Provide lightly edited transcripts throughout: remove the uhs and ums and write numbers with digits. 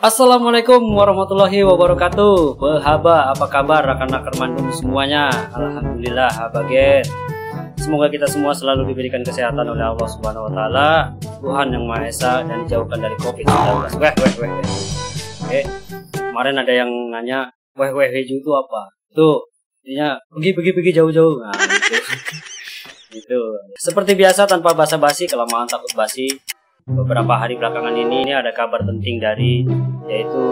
Assalamualaikum warahmatullahi wabarakatuh. Behaba, apa kabar rekan-rekan Mandung semuanya? Alhamdulillah, habaget. Semoga kita semua selalu diberikan kesehatan oleh Allah Subhanahu wa taala, Tuhan yang Maha Esa, dan dijauhkan dari Covid-19. Oke. Kemarin ada yang nanya, hijau itu apa? Tuh, intinya pergi jauh-jauh. Nah, gitu. Seperti biasa tanpa basa-basi, kelamaan takut basi. Beberapa hari belakangan ini ada kabar penting yaitu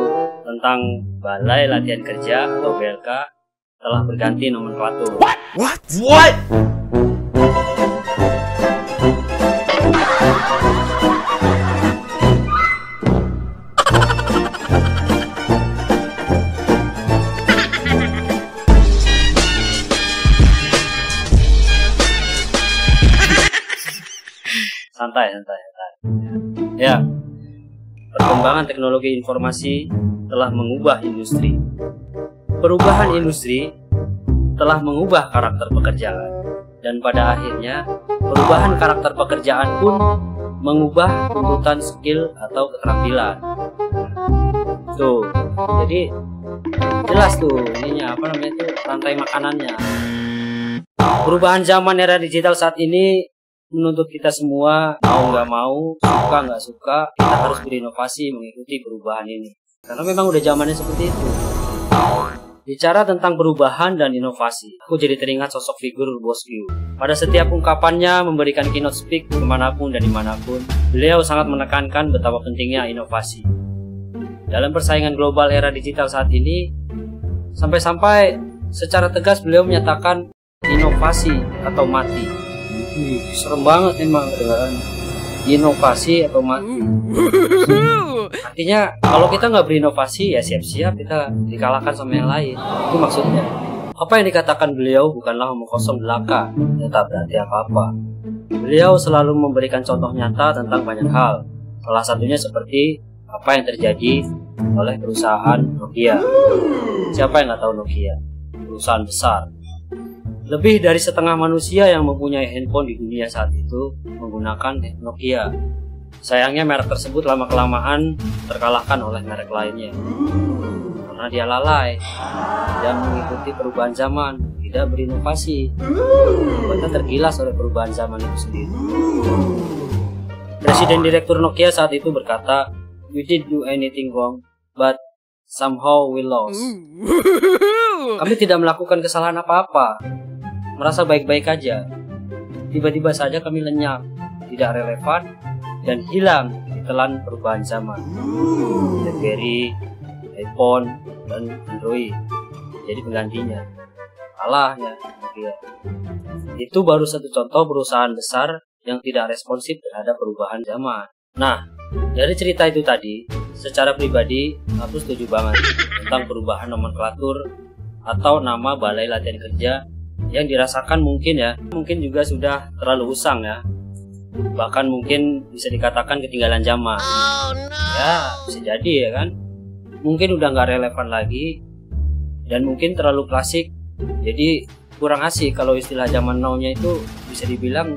tentang Balai Latihan Kerja atau BLK telah berganti nomenklatur. What? Santai. Ya, perkembangan teknologi informasi telah mengubah industri. Perubahan industri telah mengubah karakter pekerjaan, dan pada akhirnya perubahan karakter pekerjaan pun mengubah tuntutan skill atau keterampilan. Tuh, jadi jelas tuh ininya rantai makanannya. Perubahan zaman era digital saat ini menuntut kita semua, mau nggak mau, suka nggak suka, kita harus berinovasi mengikuti perubahan ini. Karena memang udah zamannya seperti itu. Bicara tentang perubahan dan inovasi, aku jadi teringat sosok figur Bos Q. Pada setiap ungkapannya memberikan keynote speak kemanapun dan dimanapun, beliau sangat menekankan betapa pentingnya inovasi. Dalam persaingan global era digital saat ini, sampai-sampai secara tegas beliau menyatakan inovasi atau mati. Serem banget emang kedengarannya. Inovasi atau mati. Artinya kalau kita nggak berinovasi ya siap-siap kita dikalahkan sama yang lain. Itu maksudnya. Apa yang dikatakan beliau bukanlah omong kosong belaka, ya tak berarti apa-apa. Beliau selalu memberikan contoh nyata tentang banyak hal. Salah satunya seperti apa yang terjadi oleh perusahaan Nokia. Siapa yang nggak tahu Nokia? Perusahaan besar. Lebih dari setengah manusia yang mempunyai handphone di dunia saat itu menggunakan Nokia. Sayangnya merek tersebut lama-kelamaan terkalahkan oleh merek lainnya. Karena dia lalai dan mengikuti perubahan zaman, tidak berinovasi. Bahkan tergilas oleh perubahan zaman itu sendiri. Presiden Direktur Nokia saat itu berkata, "We didn't do anything wrong, but somehow we lost." Kami tidak melakukan kesalahan apa-apa. Merasa baik-baik aja. Tiba-tiba saja kami lenyap, tidak relevan, dan hilang ditelan perubahan zaman. BlackBerry, iPhone, dan Android jadi penggantinya. Salahnya Nokia. Itu baru satu contoh perusahaan besar yang tidak responsif terhadap perubahan zaman. Nah, dari cerita itu tadi, secara pribadi aku setuju banget tentang perubahan nomenklatur atau nama Balai Latihan Kerja yang dirasakan mungkin juga sudah terlalu usang ya. Bahkan mungkin bisa dikatakan ketinggalan zaman. Ya, bisa jadi ya kan. Mungkin udah nggak relevan lagi dan mungkin terlalu klasik. Jadi kurang asik kalau istilah zaman now-nya itu bisa dibilang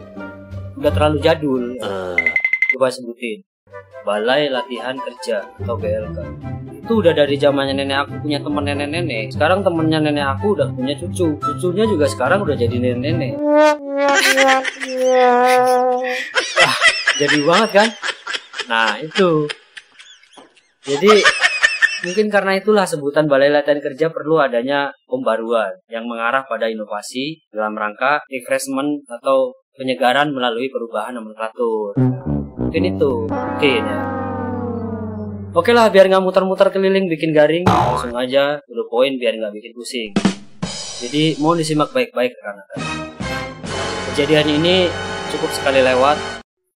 udah terlalu jadul. Coba sebutin. Balai Latihan Kerja atau BLK. Itu udah dari zamannya nenek aku punya teman nenek-nenek. Sekarang temennya nenek aku udah punya cucu. Cucunya juga sekarang udah jadi nenek-nenek. Jadi banget kan? Nah itu. Jadi mungkin karena itulah sebutan Balai Latihan Kerja perlu adanya pembaruan yang mengarah pada inovasi dalam rangka refreshment atau penyegaran melalui perubahan nomenklatur. Mungkin itu, mungkin ya. Oke lah, biar nggak muter-muter keliling bikin garing, langsung aja to the point biar nggak bikin pusing. Jadi mohon disimak baik-baik rekan-rekan. Kejadian ini cukup sekali lewat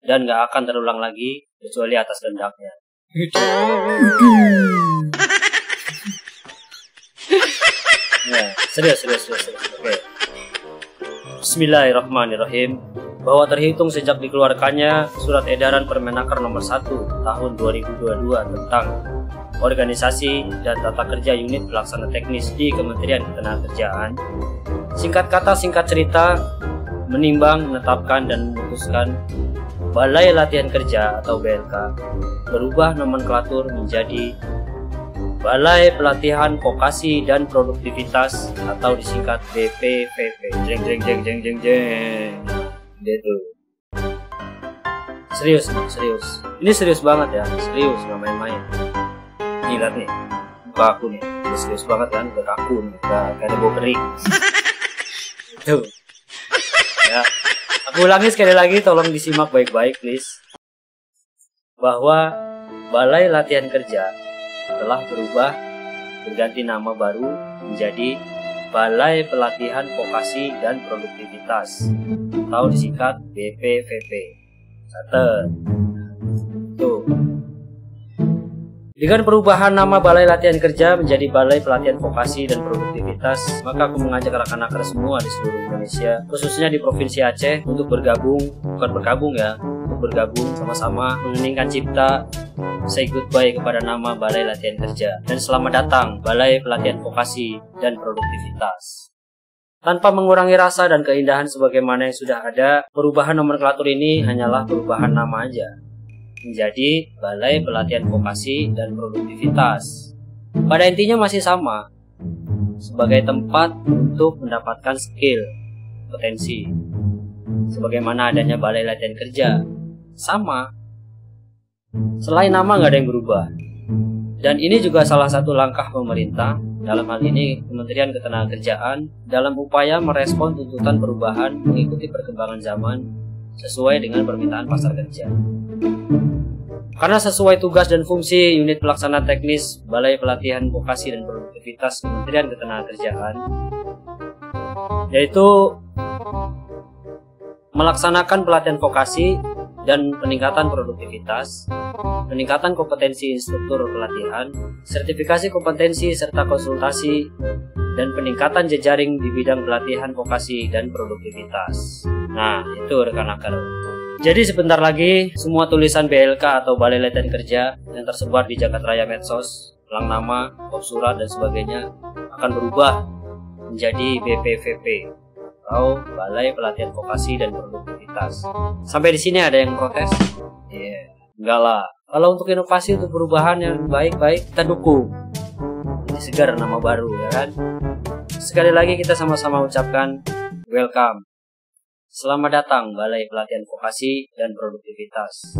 dan nggak akan terulang lagi kecuali atas kehendaknya. Ya, serius. Oke. Bismillahirrahmanirrahim. Bahwa terhitung sejak dikeluarkannya Surat Edaran Permenaker Nomor 1 Tahun 2022 tentang Organisasi dan Tata Kerja Unit Pelaksana Teknis di Kementerian Ketenagakerjaan. Singkat kata, singkat cerita, menimbang, menetapkan, dan memutuskan Balai Latihan Kerja atau BLK berubah nomenklatur menjadi Balai Pelatihan Vokasi dan Produktivitas atau disingkat BPVP. Jeng jeng jeng jeng jeng jeng. Gitu. Serius. Ini serius banget ya, serius, nggak main-main. Gila nih, muka aku nih, udah serius banget kan, udah kaku nih, udah kayak ada bau kering. Tuh. Ya, aku ulangi sekali lagi, tolong disimak baik-baik, please. Bahwa Balai Latihan Kerja telah berganti nama baru menjadi Balai Pelatihan Vokasi dan Produktivitas atau disingkat BPVP. Tuh. Dengan perubahan nama Balai Latihan Kerja menjadi Balai Pelatihan Vokasi dan Produktivitas, maka aku mengajak rekan-rekan semua di seluruh Indonesia, khususnya di Provinsi Aceh, untuk bergabung sama-sama mengeningkan cipta, say goodbye kepada nama Balai Latihan Kerja, dan selamat datang Balai Pelatihan Vokasi dan Produktivitas. Tanpa mengurangi rasa dan keindahan sebagaimana yang sudah ada, perubahan nomenklatur ini hanyalah perubahan nama aja, menjadi Balai Pelatihan Vokasi dan Produktivitas. Pada intinya masih sama, sebagai tempat untuk mendapatkan skill, potensi. Sebagaimana adanya Balai Latihan Kerja, sama. Selain nama nggak ada yang berubah. Dan ini juga salah satu langkah pemerintah, dalam hal ini Kementerian Ketenagakerjaan, dalam upaya merespon tuntutan perubahan mengikuti perkembangan zaman sesuai dengan permintaan pasar kerja. Karena sesuai tugas dan fungsi unit pelaksana teknis Balai Pelatihan Vokasi dan Produktivitas Kementerian Ketenagakerjaan, yaitu melaksanakan pelatihan vokasi dan peningkatan produktivitas, peningkatan kompetensi instruktur pelatihan, sertifikasi kompetensi serta konsultasi, dan peningkatan jejaring di bidang pelatihan vokasi dan produktivitas. Nah, itu rekan-rekan. Jadi sebentar lagi semua tulisan BLK atau Balai Latihan Kerja yang tersebar di jagat raya medsos, pelang nama, kop surat dan sebagainya akan berubah menjadi BPVP atau Balai Pelatihan Vokasi dan Produktivitas. Sampai di sini ada yang protes? Enggak lah. Kalau untuk inovasi, untuk perubahan yang baik-baik, kita dukung. Ini segar nama baru, ya kan? Sekali lagi kita sama-sama ucapkan welcome. Selamat datang Balai Pelatihan Vokasi dan Produktivitas.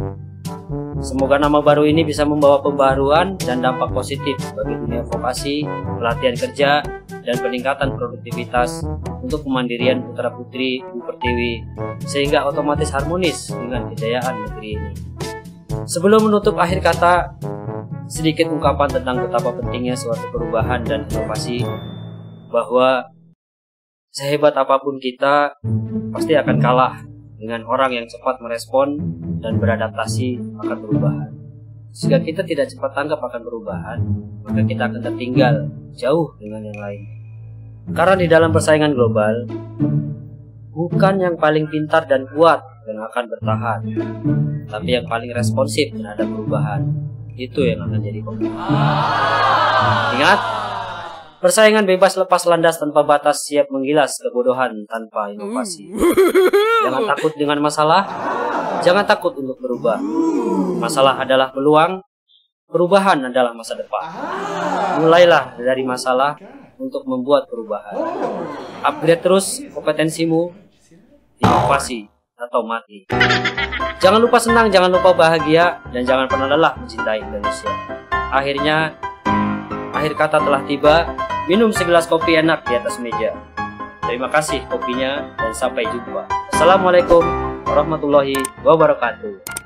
Semoga nama baru ini bisa membawa pembaruan dan dampak positif bagi dunia vokasi, pelatihan kerja, dan peningkatan produktivitas untuk kemandirian putra-putri Ibu Pertiwi, sehingga otomatis harmonis dengan kejayaan negeri ini. Sebelum menutup akhir kata, sedikit ungkapan tentang betapa pentingnya suatu perubahan dan inovasi, bahwa sehebat apapun kita, pasti akan kalah dengan orang yang cepat merespon dan beradaptasi akan perubahan. Jika kita tidak cepat tanggap akan perubahan, maka kita akan tertinggal jauh dengan yang lain. Karena di dalam persaingan global, bukan yang paling pintar dan kuat yang akan bertahan, tapi yang paling responsif terhadap perubahan. Itu yang akan jadi pemenang. Ingat, persaingan bebas lepas landas tanpa batas, siap menggilas kebodohan tanpa inovasi. Jangan takut dengan masalah, jangan takut untuk berubah. Masalah adalah peluang, perubahan adalah masa depan. Mulailah dari masalah untuk membuat perubahan. Upgrade terus kompetensimu, inovasi atau mati. Jangan lupa senang, jangan lupa bahagia, dan jangan pernah lelah mencintai Indonesia. Akhirnya, akhir kata telah tiba. Minum segelas kopi enak di atas meja. Terima kasih kopinya dan sampai jumpa. Assalamualaikum warahmatullahi wabarakatuh.